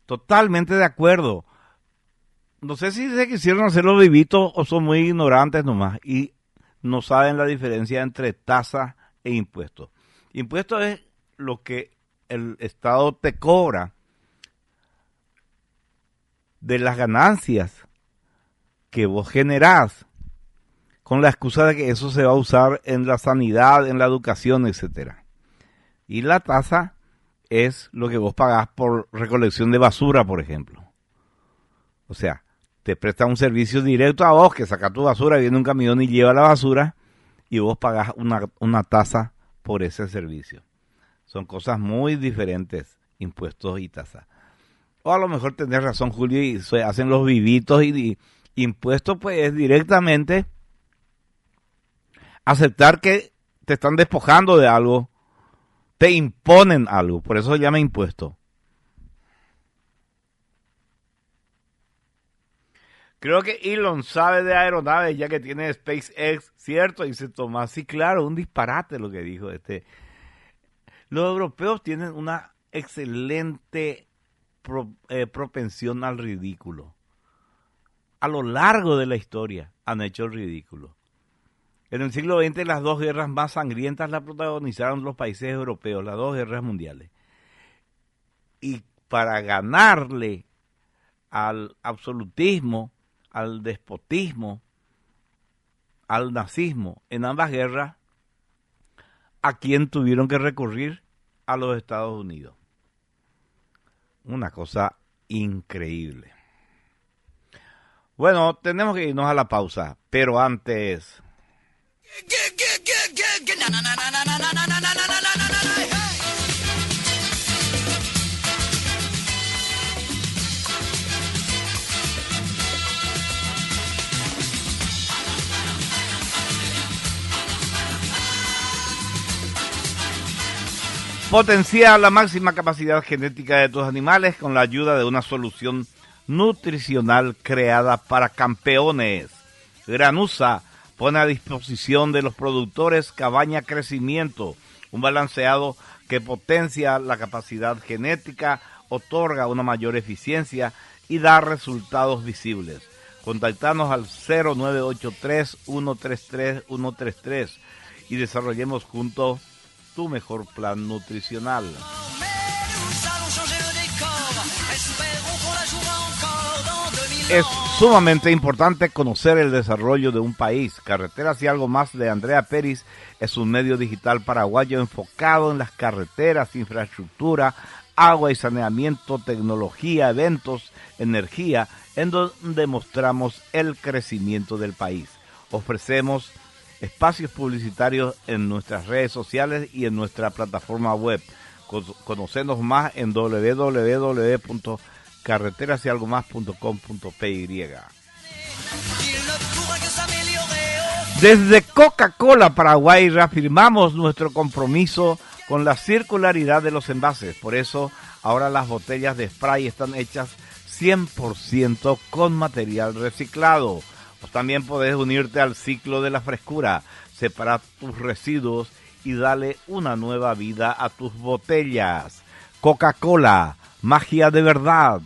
[SPEAKER 2] Totalmente de acuerdo. No sé si se quisieron hacer los vivitos o son muy ignorantes nomás y no saben la diferencia entre tasa e impuesto. Impuesto es lo que el Estado te cobra de las ganancias que vos generás, con la excusa de que eso se va a usar en la sanidad, en la educación, etcétera. Y la tasa es lo que vos pagás por recolección de basura, por ejemplo. O sea, te prestan un servicio directo a vos, que saca tu basura, viene un camión y lleva la basura, y vos pagás una tasa por ese servicio. Son cosas muy diferentes, impuestos y tasas. O a lo mejor tenés razón, Julio, y se hacen los vivitos y impuestos, pues es directamente aceptar que te están despojando de algo, te imponen algo, por eso se llama impuesto. Creo que Elon sabe de aeronaves ya que tiene SpaceX, ¿cierto? Dice Tomás, sí, claro, un disparate lo que dijo este. Los europeos tienen una excelente propensión al ridículo. A lo largo de la historia han hecho el ridículo. En el siglo XX las dos guerras más sangrientas las protagonizaron los países europeos, las dos guerras mundiales. Y para ganarle al absolutismo, al despotismo, al nazismo en ambas guerras, ¿a quién tuvieron que recurrir? A los Estados Unidos. Una cosa increíble. Bueno, tenemos que irnos a la pausa, pero antes... Potencia la máxima capacidad genética de tus animales con la ayuda de una solución nutricional creada para campeones. Granusa pone a disposición de los productores Cabaña Crecimiento, un balanceado que potencia la capacidad genética, otorga una mayor eficiencia y da resultados visibles. Contactanos al 0983-133-133 y desarrollemos juntos tu mejor plan nutricional. Es sumamente importante conocer el desarrollo de un país. Carreteras y algo más de Andrea Peris es un medio digital paraguayo enfocado en las carreteras, infraestructura, agua y saneamiento, tecnología, eventos, energía, en donde mostramos el crecimiento del país. Ofrecemos espacios publicitarios en nuestras redes sociales y en nuestra plataforma web. Conocenos más en www.carreterasyalgomás.com.py. Desde Coca-Cola Paraguay reafirmamos nuestro compromiso con la circularidad de los envases. Por eso ahora las botellas de spray están hechas 100% con material reciclado. También podés unirte al ciclo de la frescura, separar tus residuos y darle una nueva vida a tus botellas. Coca-Cola, magia de verdad.